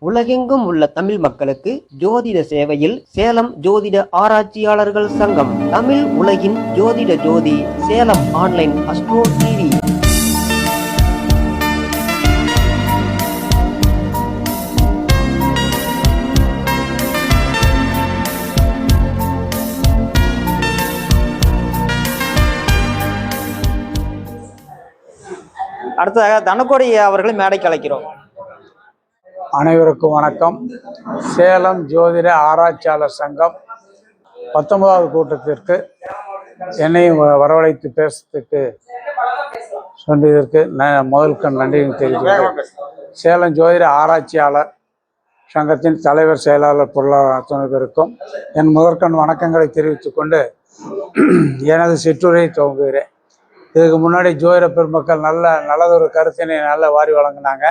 உலகெங்கும் உள்ள தமிழ் மக்களுக்கு ஜோதிட சேவையில் சேலம் ஜோதிட ஆராய்ச்சியாளர்கள் சங்கம். தமிழ் உலகின் ஜோதிட ஜோதி சேலம் ஆன்லைன் அஸ்ட்ரோ டிவி. அடுத்ததாக தனக்கோடி அவர்களை மேடைக்கு அழைக்கிறோம். அனைவருக்கும் வணக்கம். சேலம் ஜோதிட ஆராய்ச்சியாளர் சங்கம் 19வது கூட்டத்திற்கு என்னையும் வரவழைத்து பேசுறதுக்கு சொன்னதற்கு முதலுக்கு நன்றி தெரிவித்துள்ளேன். சேலம் ஜோதிட ஆராய்ச்சியாளர் சங்கத்தின் தலைவர் செயலாளர் பொருளாளர் துணைவருக்கும் என் முதற்கண் வணக்கங்களை தெரிவித்துக் கொண்டு எனது சிற்றுரையை துவங்குகிறேன். இதுக்கு முன்னாடி ஜோதிட பெருமக்கள் நல்லதொரு கருத்தினை நல்ல வாரி வழங்கினாங்க.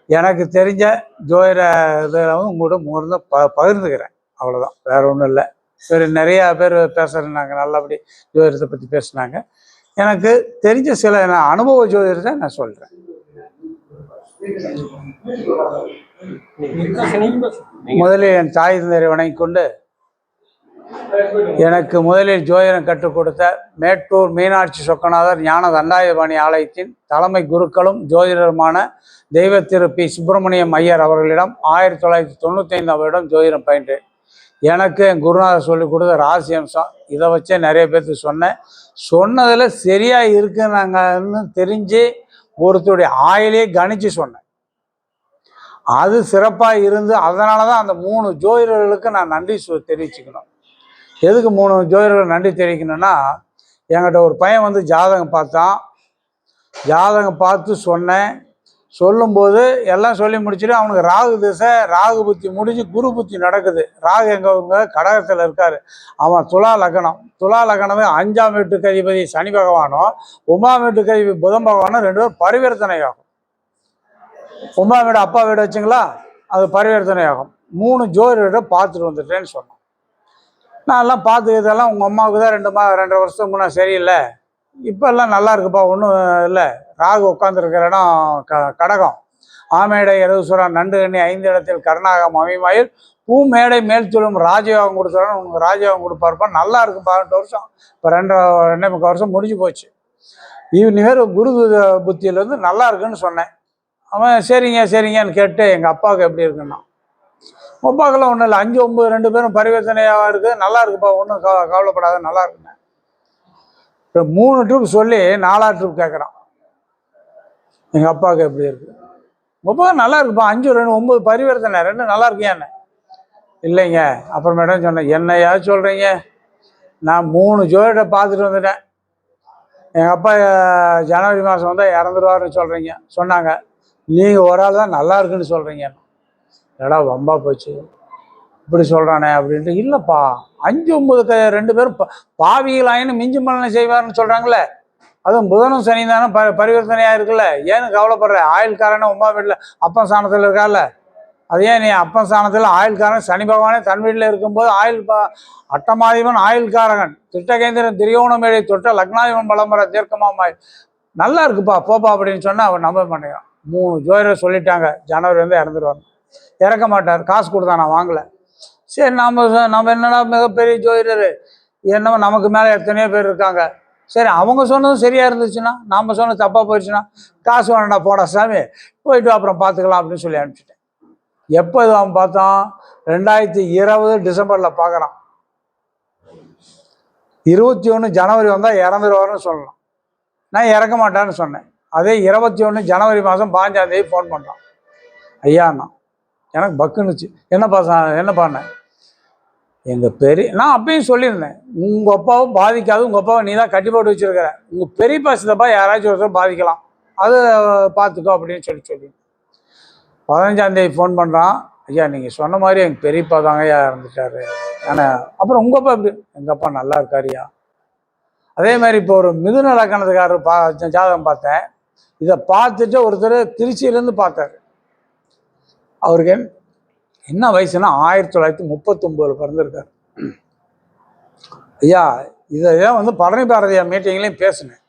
எனக்கு தெரிஞ்ச ஜோதிட இதெல்லாம் உங்களோட பகிர்ந்துக்கிறேன், அவ்வளோதான், வேற ஒன்றும் இல்லை. சரி, நிறையா பேர் பேசுகிறாங்க, நல்லபடி ஜோதிடத்தை பற்றி பேசுனாங்க. எனக்கு தெரிஞ்ச சில அனுபவ ஜோதிடத்தை நான் சொல்கிறேன். முதலில் என் தாய் தந்தையரை வணங்கிக் கொண்டு எனக்கு முதலில் ஜோதிடம் கற்றுக் கொடுத்த மேட்டூர் மீனாட்சி சொக்கநாதர் ஞான தண்டாயுதபாணி ஆலயத்தின் தலைமை குருக்களும் ஜோதிடருமான தெய்வ திரு பி சுப்பிரமணியம் ஐயர் அவர்களிடம் 1995ஆம் வருடம் ஜோதிடம் பயின்றேன். எனக்கு என் குருநாதர் சொல்லிக் கொடுத்த ராசி அம்சம், இதை வச்சே நிறைய பேருக்கு சொன்னதில் சரியாக இருக்குன்னாங்கன்னு தெரிஞ்சு ஒருத்தருடைய ஆயிலே கணிச்சு சொன்னேன். அது சிறப்பாக இருந்து அதனால தான் அந்த 3 ஜோதிடர்களுக்கு நான் நன்றி தெரிவிச்சுக்கணும். எதுக்கு 3 ஜோதிடர்கள் நன்றி தெரிவிக்கணும்னா, என்கிட்ட ஒரு பையன் ஜாதகம் பார்த்தான். ஜாதகம் பார்த்து சொன்னேன். சொல்லும்போது எல்லாம் சொல்லி முடிச்சுட்டு அவனுக்கு ராகு திசை, ராகு புத்தி முடிஞ்சு குரு புத்தி நடக்குது. ராகு எங்க கடகத்தில் இருக்காரு. அவன் துலா லக்னம். துலா லக்னம் 5ஆம் வீட்டுக்கு அதிபதி சனி பகவானும் 9ஆம் வீட்டுக்கு அதிபதி புதன் பகவானும் 2 பேரும் பரிவர்த்தனை ஆகும். 9ஆம் வீடு அப்பா வீடு வச்சுங்களா, அது பரிவர்த்தனை ஆகும். 3 ஜோதிடரை பார்த்துட்டு வந்துட்டேன்னு சொன்னான். நான் எல்லாம் பார்த்துக்கிறதெல்லாம் உங்கள் அம்மாவுக்கு தான் 2 வருஷத்துக்கு முன்னே சரியில்லை, இப்போ எல்லாம் நல்லா இருக்குப்பா, ஒன்றும் இல்லை. ராகு உட்காந்துருக்கிற இடம் கடகம். ஆமேடை எருசுரன் நண்டு கண்ணி 5 இடத்தில் கருணாகம் அமிமாயில் பூ மேடை மேல் சொல்லும் ராஜயோகம் கொடுத்துறான்னு உனக்கு ராஜயோகம் கொடுப்பாருப்பா, நல்லா இருக்குப்பா. 2 வருஷம், இப்போ 2.5 வருஷம் முடிஞ்சு போச்சு. இவர் குரு புத்தியிலேருந்து நல்லா இருக்குன்னு சொன்னேன். அவன் சரிங்கன்னு கேட்டு எங்கள் அப்பாவுக்கு எப்படி இருக்குன்னா, அப்பாவுக்கெல்லாம் ஒன்றும் இல்லை, 5, 9 2 பேரும் பரிவர்த்தனையாக இருக்குது, நல்லா இருக்குப்பா, ஒன்றும் கவலைப்படாத, நல்லா இருக்குண்ணே. இப்போ 3 ட்ரிப் சொல்லி 4ஆவது ட்ரிப் கேட்குறான், எங்கள் அப்பாவுக்கு எப்படி இருக்குது? உங்கள் அப்பா நல்லா இருக்குப்பா, 5, 2, 9 பரிவர்த்தனை, 2 நல்லா இருக்கியாண்ணே. இல்லைங்க. அப்புறமேடம் சொன்னேன், என்னையா சொல்கிறீங்க, நான் 3 ஜோதிட பார்த்துட்டு வந்துட்டேன். எங்கள் அப்பா ஜனவரி மாதம் வந்தால் இறந்துருவாருன்னு சொல்கிறீங்க. சொன்னாங்க, நீங்கள் ஒரு ஆள் தான் நல்லா இருக்குன்னு சொல்கிறீங்க. ஏடா வம்பா போச்சு, இப்படி சொல்கிறானே அப்படின்ட்டு. இல்லைப்பா, 5, 9 2 பேரும் பாவிகளாயின்னு மிஞ்சி மலனை செய்வார்னு சொல்கிறாங்களே, அதுவும் புதனும் சனி தானே பரிவர்த்தனையாக இருக்குல்ல, ஏன்னு கவலைப்படுற? ஆயுள்காரனை 9ஆம் வீட்டில் அப்பன் ஸ்தானத்தில் இருக்கால, அது ஏன் நீ அப்பன் ஸ்தானத்தில் ஆயுள்காரன் சனி பகவானே தன் வீட்டில் இருக்கும்போது அட்டமாதிபன் ஆயுள்காரகன் திட்டகேந்திரன் திரியோணமேடை தொட்ட லக்னாதிபன் பலம்பர தீர்க்கமாய் நல்லா இருக்குப்பா போப்பா அப்படின்னு சொன்னால் அவர் நம்ப மாட்டேங்கிறான். 3 ஜோதிடர் சொல்லிட்டாங்க, ஜனவரி இறந்துருவாங்க. இறக்க மாட்டார், காசு கொடுத்தா நான் வாங்கலை. சரி, நம்ம என்னடா மிகப்பெரிய ஜோதிடர், என்னமோ நமக்கு மேலே எத்தனையோ பேர் இருக்காங்க. சரி, அவங்க சொன்னதும் சரியாக இருந்துச்சுன்னா, நாம் சொன்னது தப்பாக போயிடுச்சுன்னா, காசு வேணாண்டா போடா சாமி, போயிட்டு அப்புறம் பார்த்துக்கலாம் அப்படின்னு சொல்லி அனுப்பிச்சிட்டேன். எப்போ இது அவன் பார்த்தான்? 2020 டிசம்பரில் பார்க்குறான். 21 ஜனவரி வந்தால் இறந்துருவாருன்னு சொல்லலாம். நான் இறக்க மாட்டான்னு சொன்னேன். அதே 21 ஜனவரி மாதம் 15ஆம் தேதி ஃபோன் பண்ணுறான். ஐயாண்ணா, எனக்கு பக்குன்னுச்சு. என்ன பண்ணேன்? நான் அப்பயும் சொல்லியிருந்தேன், உங்கள் அப்பாவும் பாதிக்காது, உங்கள் அப்பாவை நீ தான் கட்டி போட்டு வச்சுருக்கிற, உங்கள் பெரியப்பா சித்தப்பா யாராச்சும் ஒருத்தர் பாதிக்கலாம், அது பார்த்துக்கோ அப்படின்னு சொல்லி 15ஆம் தேதி ஃபோன் பண்ணுறான். ஐயா, நீங்கள் சொன்ன மாதிரி எங்கள் பெரியப்பா தாங்க ஐயா இறந்துட்டாரு. ஆனால் அப்புறம் உங்கள் அப்பா எப்படி? எங்கள் அப்பா நல்லா இருக்காருயா. அதே மாதிரி இப்போ ஒரு மிதுன லக்கணத்துக்காரர் ஜாதகம் பார்த்தேன். இதை பார்த்துட்டு ஒருத்தர் திருச்சியிலேருந்து பார்த்தாரு. அவருக்கு என்ன வயசுன்னா 1939 பிறந்திருக்காரு. ஐயா, இதை பழனி பாரதியா மீட்டிங்லேயும் பேசினேன்.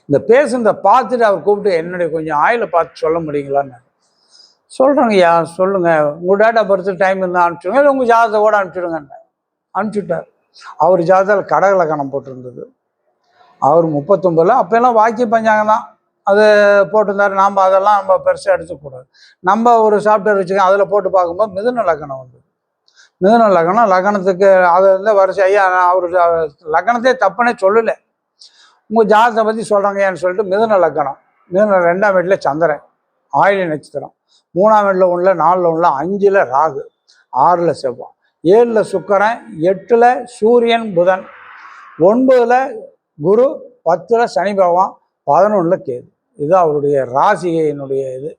இந்த பேசுனதை பார்த்துட்டு அவர் கூப்பிட்டு என்னுடைய கொஞ்சம் ஆயிலை பார்த்து சொல்ல முடியுங்களான்னு சொல்கிறேங்கய்யா சொல்லுங்கள், உங்கள் டேட்டா பர்த்து டைம் இருந்தால் அனுப்பிச்சுடுங்க, இல்லை உங்கள் ஜாதகத்தை கூட அனுப்பிச்சுடுங்க. அனுப்பிச்சுட்டார். அவர் ஜாதகத்தில் கடகலக்கணம் போட்டிருந்தது. அவர் 39, அப்போல்லாம் வாக்கிய பஞ்சாங்கம் தான் அது போட்டிருந்தார். நாம் அதெல்லாம் நம்ம பெருசாக எடுத்துக்கூடாது. நம்ம ஒரு சாஃப்ட்வேர் வச்சுக்கோங்க, அதில் போட்டு பார்க்கும்போது மிதுன லக்னம் வந்து மிதுன லக்னம், லக்னத்துக்கு அது வந்து வரிசை ஐயா அவர் லக்னத்தையே தப்புனே சொல்லலை, உங்கள் ஜாதகத்தை பற்றி சொல்கிறாங்கன்னு சொல்லிட்டு மிதுன லக்னம், மிதுன 2ஆம் வீட்டில் சந்திரன், ஆயில்ய நட்சத்திரம், 3ஆம் வீட்டில் உள்ள 4ல் உள்ள 5ல் ராகு, 6ல் செவ்வாய், 7ல் சுக்கிரன், 8ல் சூரியன் புதன், 9ல் குரு, 10ல் சனி பகவான், 11ல் கேது. இது அவருடைய ராசியினுடைய இது.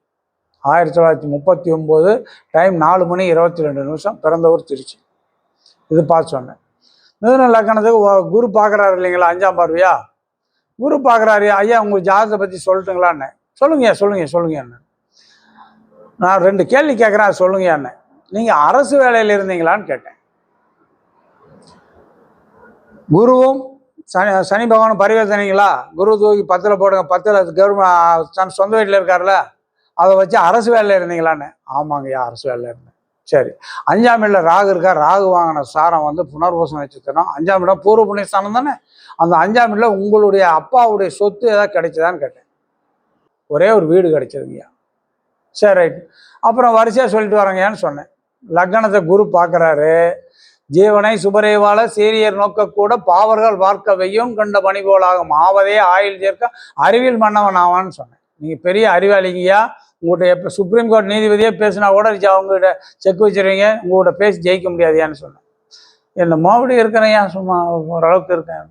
1939, டைம் 4:22, பிறந்தவர் திருச்சி. இது பார்த்து சொன்னேன். மிதுன லக்னத்துக்கு குரு பார்க்குறாரு இல்லைங்களா, 5ஆம் பார்வையா குரு பார்க்குறாரு. ஐயா உங்கள் ஜாதகத்தை பற்றி சொல்லட்டுங்களான்னு. சொல்லுங்க. நான் 2 கேள்வி கேட்குறேன், அது சொல்லுங்கயான்னு. நீங்கள் அரசு வேலையில் இருந்தீங்களான்னு கேட்டேன். குருவும் சனி பகவானும் பரிவர்த்தனைங்களா, குரு தூக்கி 10ல் போடுங்க, 10ல் கவர்மெண்ட் சொந்த வீட்டில் இருக்கார்ல, அதை வச்சு அரசு வேலையில் இருந்தீங்களான்னு. ஆமாங்கய்யா அரசு வேலையில் இருந்தேன். சரி, 5ஆம் வீட்டில் ராகு இருக்கா, ராகு வாங்கின சாரம் வந்து புனர்வசம் நட்சத்திரம், 5ஆம் இடம் பூர்வ புண்ணியஸ்தானம் தானே. அந்த 5ஆம் வீட்டில் உங்களுடைய அப்பாவுடைய சொத்து ஏதாவது கிடைச்சதான்னு கேட்டேன். ஒரே ஒரு வீடு கிடைச்சதுங்கய்யா. சரி ரைட். அப்புறம் வரிசையாக சொல்லிட்டு வரங்கன்னு சொன்னேன். லக்னத்தை குரு பார்க்குறாரு. ஜீவனை சுபரேவால சீரியர் நோக்கக்கூட பாவர்கள் பார்க்க வெய்யும் கண்ட பணி போலாகும் ஆவதே ஆயுள் சேர்க்க அறிவில் மன்னவன் ஆவான்னு சொன்னேன். நீங்கள் பெரிய அறிவாளிங்கய்யா, உங்கள்கிட்ட எப்போ சுப்ரீம் கோர்ட் நீதிபதியே பேசினா கூட அவங்ககிட்ட செக் வச்சுருவீங்க, உங்கள்கிட்ட பேசி ஜெயிக்க முடியாதுயான்னு சொன்னேன். என்ன மறுபடியும் இருக்கிறேன், சும்மா ஓரளவுக்கு இருக்கேன்.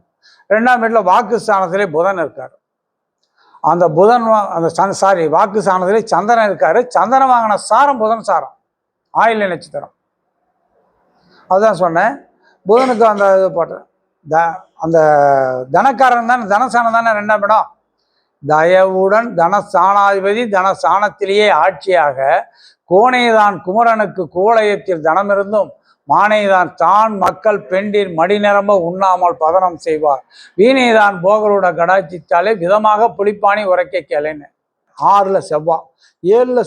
2ஆம் வீட்டில் வாக்கு ஸ்தானத்திலே புதன் இருக்கார். அந்த புதன் வாக்கு ஸ்தானத்திலே சந்திரன் இருக்காரு. சந்திரன் வாங்கின சாரம் புதன் சாரம், ஆயில்ய நட்சத்திரம். அதுதான் சொன்னேன். புதனுக்கு அந்த இது போட்டேன். அந்த தனக்காரன் தானே, தனசானம் தானே 2ஆம் இடம். தயவுடன் தனசானாதிபதி தனசானத்திலேயே ஆட்சியாக கோணைதான் குமரனுக்கு கோலயத்தில் தனமிருந்தும் மானைதான் தான் மக்கள் பெண்டின் மடி நிரம்ப உண்ணாமல் பதனம் செய்வார் வீணைதான் போகலோட கடாட்சித்தாலே விதமாக புலிப்பாணி உரைக்க கேளுன்னு. 6ல் செவ்வாய், 7ல்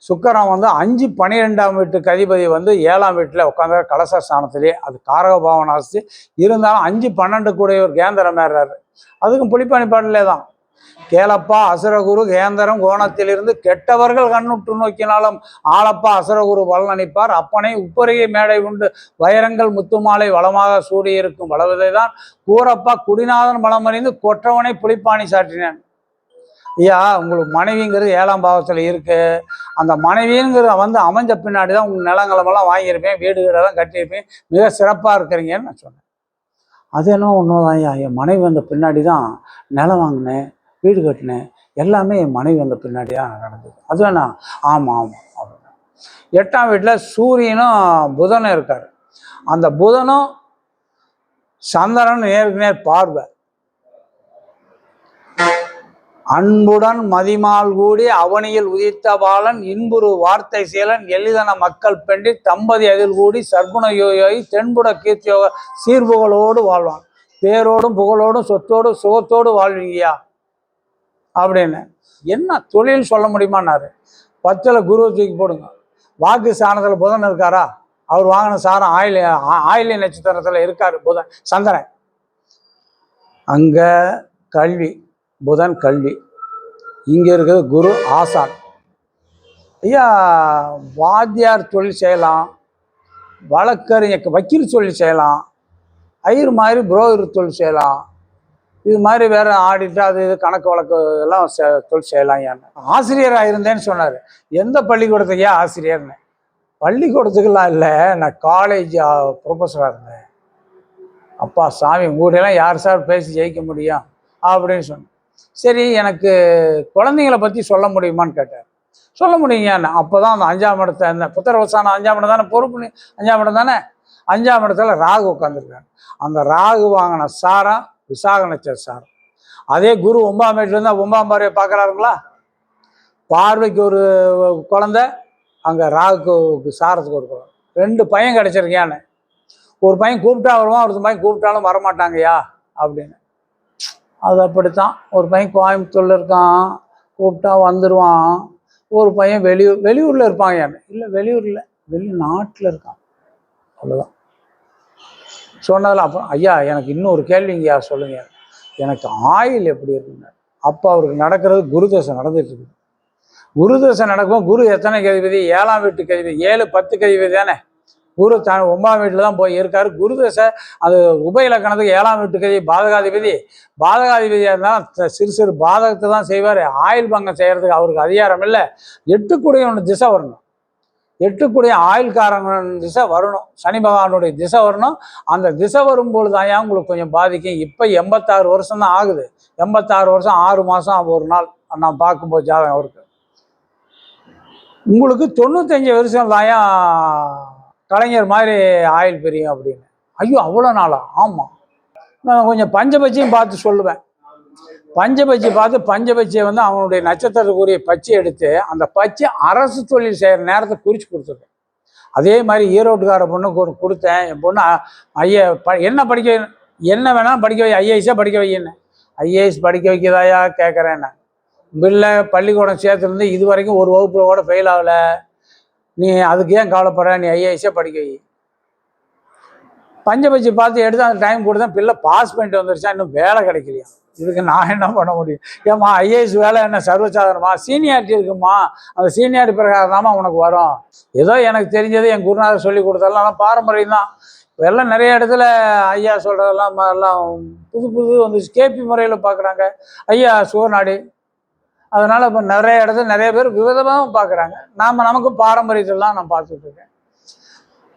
சுக்கரன் வந்து 5-12ஆம் வீட்டுக்கு அதிபதி வந்து 7ஆம் வீட்டில் உட்காந்து கலச ஸ்தானத்திலே, அது காரக பாவனாசி இருந்தாலும் 5-12 கூடிய ஒரு கேந்திரம் ஏறாரு. அதுக்கும் புலிப்பாணி பாடலே தான். கேளப்பா அசுரகுரு கேந்திரம் கோணத்திலிருந்து கெட்டவர்கள் கண்ணுற்று நோக்கினாலும் ஆளப்பா அசுரகுரு பலனளிப்பார் அப்பனை உப்பருகே மேடை உண்டு வைரங்கள் முத்துமாலை வளமாக சூடியிருக்கும் வளவதை தான் கூறப்பா குடிநாதன் பலமறிந்து கொற்றவனை புலிப்பாணி சாற்றினான். ஐயா உங்களுக்கு மனைவிங்கிறது 7ஆம் பாவத்தில் இருக்கு. அந்த மனைவிங்கிறது வந்து அமைஞ்ச பின்னாடி தான் உங்கள் நிலங்களமெல்லாம் வாங்கியிருப்பேன், வீடுகளெல்லாம் கட்டியிருப்பேன், மிக சிறப்பாக இருக்கிறீங்கன்னு நான் சொன்னேன். அது என்ன ஒன்றுதான் ஐயா, என் மனைவி வந்த பின்னாடி தான் நிலம் வாங்கினேன், வீடு கட்டினேன், எல்லாமே என் மனைவி வந்த பின்னாடி தான் நடந்தது. அது வேணா ஆமாம் அப்படின்னா. 8ஆம் வீட்டில் சூரியனும் புதனும் இருக்கார். அந்த புதனும் சந்திரன் நேருக்கு நேர் பார்வை. அன்புடன் மதிமால் கூடி அவனியில் உதித்த பாலன் இன்புறு வார்த்தை செயலன் எளிதன மக்கள் பெண்டி தம்பதி அதில் கூடி சர்க்குண யோகி தென்புட கீர்த்தியோக சீர்புகளோடு வாழ்வான் பேரோடும் புகழோடும் சொத்தோடும் சுகத்தோடு வாழ்வீங்கயா அப்படின்னு. என்ன தொழில் சொல்ல முடியுமான்னாரு. 10ல் குருவை தூக்கி போடுங்க. வாக்கு ஸ்தானத்தில் புதன் இருக்காரா, அவர் வாங்கின சாரம் ஆயில்ய நட்சத்திரத்தில் இருக்காரு புதன் சந்திரன். அங்க கல்வி, புதன் கல்வி, இங்கே இருக்கிறது குரு ஆசான். ஐயா வாத்தியார் தொழில் செய்யலாம், வழக்கறிஞர் வக்கீல் தொழில் செய்யலாம், ஐயர் மாதிரி புரோகர் தொழில் செய்யலாம், இது மாதிரி வேற ஆடிட்டு அது இது கணக்கு வழக்கு எல்லாம் தொழில் செய்யலாம். ஏன்னு ஆசிரியராக இருந்தேன்னு சொன்னார். எந்த பள்ளிக்கூடத்துக்கு ஏன் ஆசிரியர்னு? பள்ளிக்கூடத்துக்கெல்லாம் இல்லை, நான் காலேஜ் ப்ரொஃபஸராக இருந்தேன். அப்பா சாமி உங்கள்கிட்டலாம் யார் சார் பேசி ஜெயிக்க முடியும் அப்படின்னு சொன்னேன். சரி எனக்கு குழந்தைங்களை பற்றி சொல்ல முடியுமான்னு கேட்டார். சொல்ல முடியுங்க. அப்போ தான் அந்த 5ஆம் இடத்தை அந்த புத்திரவசானம் 5ஆம் இடம் தானே, பொறுப்பு 5ஆம் இடம் தானே. 5ஆம் இடத்துல ராகு உட்காந்துருக்காங்க. அந்த ராகு வாங்கின சாரம் விசாக நட்சத்திர சாரம். அதே குரு 9ஆம் வீட்டில் இருந்தால் 9ஆம் பார்வையை பார்க்குறாருங்களா, பார்வைக்கு ஒரு குழந்தை, அங்கே ராகுக்கு சாரத்துக்கு ஒரு குழந்தை, 2 பையன் கிடச்சிருக்கியான்னு. ஒரு பையன் கூப்பிட்டா வருவான், ஒரு பையன் கூப்பிட்டாலும் வரமாட்டாங்கய்யா அப்படின்னு. அது அப்படித்தான். ஒரு பையன் கோயம்புத்தூர்ல இருக்கான், கூப்பிட்டா வந்துடுவான், ஒரு பையன் வெளியூரில் இருப்பாங்க. இல்லை வெளியூரில் வெளிநாட்டில் இருக்கான். அவ்வளோதான் சொன்னதில். அப்புறம் ஐயா எனக்கு இன்னும் ஒரு கேள்விங்கய்யா சொல்லுங்க, எனக்கு ஆயில் எப்படி இருக்குங்க? அப்போ அவருக்கு நடக்கிறது குருதசை நடந்துட்டு இருக்குது. குருதசை நடக்கும். குரு எத்தனை கதிபதி? 7ஆம் வீட்டுக்கு அதிபதி. 7 10 கதிபதி தானே. குரு 9ஆம் வீட்டில் தான் போய் இருக்காரு. குருதசை அது உபயிலக்கணத்துக்கு 7ஆம் வீட்டுக்கு பாதகாதிபதி. பாதகாதிபதியாக இருந்தால் சிறு சிறு பாதகத்தை தான் செய்வார். ஆயுள் பங்கம் செய்கிறதுக்கு அவருக்கு அதிகாரம் இல்லை. 8 ஒன்று திசை வரணும். 8 ஆயுள்காரங்க திசை வரணும். சனி பகவானுடைய திசை வரணும். அந்த திசை வரும்பொழுது தான் உங்களுக்கு கொஞ்சம் பாதிக்கும். இப்போ 86 வருஷம் தான் ஆகுது. 86 வருஷம் 6 மாதம் 1 நாள் நான் பார்க்கும்போது ஜாதகம் அவருக்கு. உங்களுக்கு 95 வருஷம் தாயா கலைஞர் மாதிரி ஆயுள் பெரியும் அப்படின்னு. ஐயோ அவ்வளோ நாளா? ஆமாம். நான் கொஞ்சம் பஞ்சபட்சியும் பார்த்து சொல்லுவேன். பஞ்சபட்சி பார்த்து பஞ்சபட்சியை அவனுடைய நட்சத்திரத்துக்குரிய பச்சை எடுத்து அந்த பச்சை அரசு தொழில் செய்கிற நேரத்தை குறித்து கொடுத்துருக்கேன். அதே மாதிரி ஈரோட்டுக்கார பொண்ணுக்கு ஒரு கொடுத்தேன். என் பொண்ணு என்ன படிக்க என்ன வேணாலும் படிக்க வை, ஐஏஎஸ்ஸாக படிக்க வைன்னு. ஐஏஎஸ் படிக்க வைக்கதாயா கேட்குறேன். நான் பில்லை பள்ளிக்கூடம் சேர்த்துலேருந்து இது வரைக்கும் ஒரு வகுப்பில் கூட ஃபெயில் ஆகலை. நீ அதுக்கு ஏன் கவலைப்படுற? நீ ஐஏஎஸ்ஸாக படிக்க வை. பஞ்சபட்சி பார்த்து எடுத்து அந்த டைம் கொடுத்தேன். பிள்ளை பாஸ் பண்ணிட்டு வந்துருச்சா, இன்னும் வேலை கிடைக்கலையா. இதுக்கு நான் என்ன பண்ண முடியும்? ஏம்மா ஐஏஎஸ் வேலை என்ன சர்வசாதாரணமா? சீனியாரிட்டி இருக்குமா? அந்த சீனியாரிட்டி பிரகாரம் தாம்மா உனக்கு வரும். ஏதோ எனக்கு தெரிஞ்சது என் குருநாதர் சொல்லி கொடுத்தாலும் ஆனால் பாரம்பரியம் தான். எல்லாம் நிறைய இடத்துல ஐயா சொல்கிறதெல்லாம் எல்லாம் புது வந்துச்சு. கேபி முறையில் பார்க்குறாங்க. ஐயா சுகநாடி. அதனால் இப்போ நிறைய இடத்துல நிறைய பேர் விதமாக பார்க்குறாங்க. நமக்கு பாரம்பரியத்திலாம் நான் பார்த்துட்ருக்கேன்.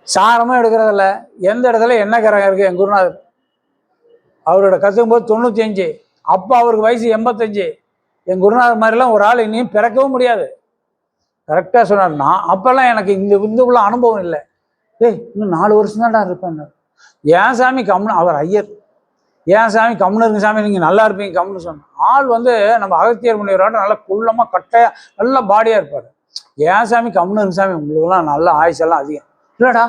சாரமாக எடுக்கிறதில்ல. எந்த இடத்துல என்ன கிரகம் இருக்குது? என் குருநாதர் அவரோட கற்றுக்கும்போது 95. அப்போ அவருக்கு வயசு 85. என் குருநாதர் மாதிரிலாம் ஒரு ஆள் இனியும் பிறக்கவும் முடியாது. கரெக்டாக சொன்னார். நான் அப்போல்லாம் எனக்கு உள்ள அனுபவம் இல்லை. இன்னும் 4 வருஷம் தான்டா இருப்பேன். ஏன் சாமி கம்னு, அவர் ஐயர், ஏன் சாமி கம்னு இருக்கு சாமி, நீங்கள் நல்லா இருப்பீங்க கம்னு சொன்னேன். ஆள் நம்ம அகத்தியர் முனிவரோட நல்லா குள்ளமாக கட்டையாக நல்ல பாடியாக இருப்பார். ஏன் சாமி கம்னு இருக்கு சாமி, உங்களுக்குலாம் நல்ல ஆயுசெல்லாம் அதிகம். இல்லைடா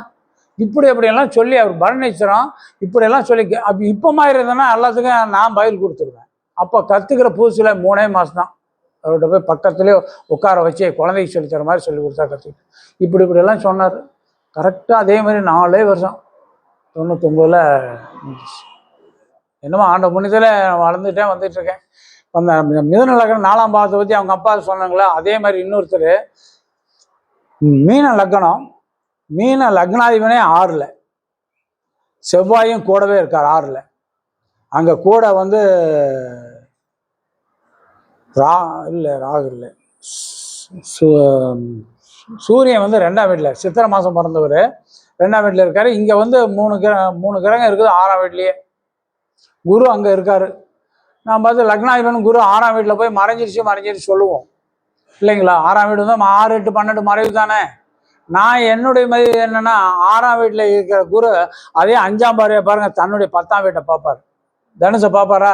இப்படியெல்லாம் சொல்லி அவர் பரணேஸ்வரம் இப்படியெல்லாம் சொல்லி அப்படி இப்போ மாதிரி இருந்தேன்னா எல்லாத்துக்கும் நான் பதில் கொடுத்துருவேன். அப்போ கற்றுக்கிற புதுசில் 3 மாதம் தான் அவர்கிட்ட போய் பக்கத்துலேயே உட்கார வச்சு குழந்தைக்கு சொல்லி தர மாதிரி சொல்லி கொடுத்தா கற்றுக்கிட்டு இப்படியெல்லாம் சொன்னார். கரெக்டாக அதே மாதிரி 4 வருஷம் 99ல் என்னமோ ஆண்ட புண்ணியத்தில் வளர்ந்துட்டேன் வந்துட்டுருக்கேன். அந்த மிதுன லக்னம் 4ஆம் பாவத்தை பற்றி அவங்க அப்பா சொன்னாங்களா, அதே மாதிரி இன்னொருத்தர் மீன லக்னம். மீன லக்னாதிபனே 6ல், செவ்வாயும் கூடவே இருக்கார் 6ல். அங்கே கூட ராகு இல்லை, சூரியன் 2ஆம் வீட்டில் சித்திரை மாதம் பிறந்தவர் 2ஆம் வீட்டில் இருக்கார். இங்கே 3 கிரகம் இருக்குது 6ஆம் வீட்லேயே. குரு அங்கே இருக்கார். நான் பார்த்து லக்னாதிபன் குரு 6ஆம் வீட்டில் போய் மறைஞ்சிருச்சு சொல்லுவோம் இல்லைங்களா. 6ஆம் வீடு 6 8 12 மறைவு தானே. நான் என்னுடைய மதிப்பு என்னன்னா 6ஆம் வீட்டில் இருக்கிற குரு அதே 5ஆம் பார்வையை பாருங்க தன்னுடைய 10ஆம் வீட்டை பார்ப்பார். தனுசை பார்ப்பாரா?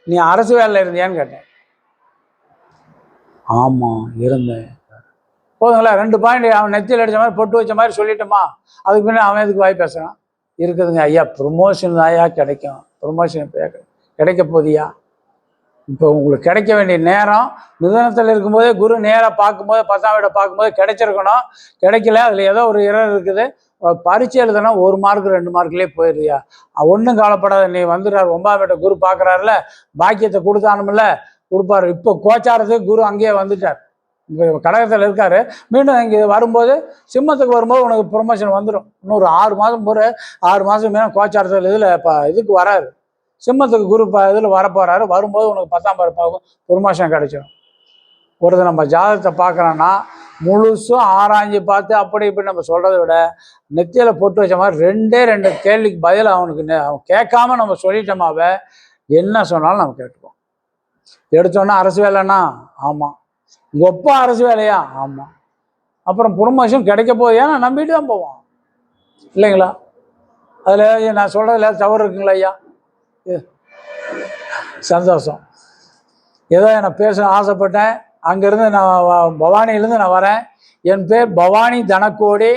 நீ அரசு வேலையில் இருந்தியான்னு கேட்டேன். ஆமாம் இருந்தேன். போதுங்களா? 2 பாயிண்ட் அவன் நெத்தியில் அடித்த மாதிரி பொட்டு வச்ச மாதிரி சொல்லிட்டோமா. அதுக்கு பின்னாடி அவன் எதுக்கு வாய் பேசுகிறான்? இருக்குதுங்க ஐயா, ப்ரொமோஷன் தாயா கிடைக்கும். ப்ரொமோஷன் கிடைக்க போதியா? இப்போ உங்களுக்கு கிடைக்க வேண்டிய நேரம் மிதுனத்தில் இருக்கும்போதே குரு நேராக பார்க்கும்போது 10ஆம் வீட்டை பார்க்கும்போது கிடைச்சிருக்கணும். கிடைக்கல. அதில் ஏதோ ஒரு இரவு இருக்குது. பரீட்சை எழுதுனா 1 மார்க் 2 மார்க்லேயே போயிடுறியா? ஒன்றும் கவலைப்படாத. நீ வந்துடுறாரு 9ஆம் வீட்டை குரு பார்க்குறாருல, பாக்கியத்தை கொடுத்தானுமில்ல கொடுப்பாரு. இப்போ கோச்சாரத்துக்கு குரு அங்கேயே வந்துட்டார். இப்போ கடகத்தில் இருக்காரு. மீண்டும் இங்கே வரும்போது சிம்மத்துக்கு வரும்போது உனக்கு ப்ரொமோஷன் வந்துடும். இன்னொரு 6 மாதம் 6 மாதம் மீண்டும் கோச்சாரத்தில் இதில் இதுக்கு வராது. சிம்மத்துக்கு குரு இதில் வரப்போகிறாரு. வரும்போது உனக்கு 10ஆம் பார்வை ப்ரொமோஷன் கிடைச்சிடும். ஒருத்தர் நம்ம ஜாதகத்தை பார்க்குறோன்னா முழுசும் ஆராய்ஞ்சு பார்த்து அப்படி இப்படி நம்ம சொல்கிறத விட நெத்தியில் போட்டு வச்ச மாதிரி 2 கேள்விக்கு பதில் அவனுக்கு அவன் கேட்காம நம்ம சொல்லிட்டோமாவே என்ன சொன்னாலும் நம்ம கேட்டுப்போம். எடுத்தோன்னா அரசு வேலைன்னா ஆமாம். உங்கள் ஒப்பா அரசு வேலையா? ஆமாம். அப்புறம் ப்ரொமோஷன் கிடைக்க போகுது. ஏன்னா நம்பிட்டு தான் போவோம் இல்லைங்களா. அதில் நான் சொல்கிறதுல தவறு இருக்குங்களா ஐயா? சந்தோஷம். ஏதோ நான் பேச ஆசைப்பட்டேன். அங்கேருந்து நான் பவானியிலேருந்து நான் வரேன். என் பேர் பவானி தனக்கோடி.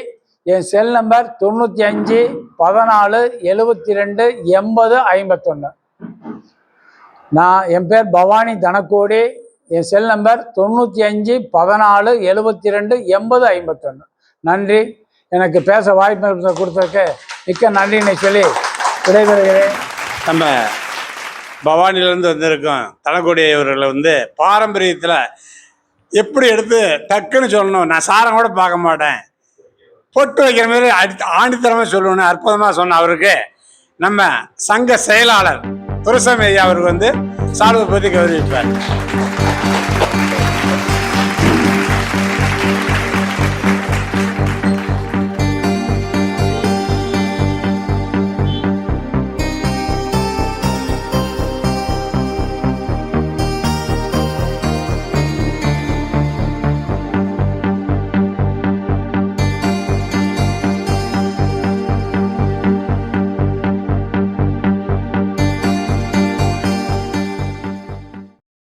என் செல் நம்பர் 95 14 72 80 51. என் பேர் பவானி தனக்கோடி. என் செல் நம்பர் 95 14 72 80 51. நன்றி. எனக்கு பேச வாய்ப்பு கொடுத்ததுக்கு மிக்க நன்றினை சொல்லி விடைபெறுகிறேன். நம்ம பவானிலேருந்து வந்திருக்கோம் தனக்கோடி அவர்களை பாரம்பரியத்தில் எப்படி எடுத்து டக்குன்னு சொல்லணும், நான் சாரம் கூட பார்க்க மாட்டேன், பொட்டு வைக்கிற மாதிரி ஆணித்தரமாக சொல்லணும்னு அற்புதமாக சொன்ன அவருக்கு நம்ம சங்க செயலாளர் துரைசாமி ஐயா அவருக்கு சால்வை பற்றி கௌரவிப்பார்.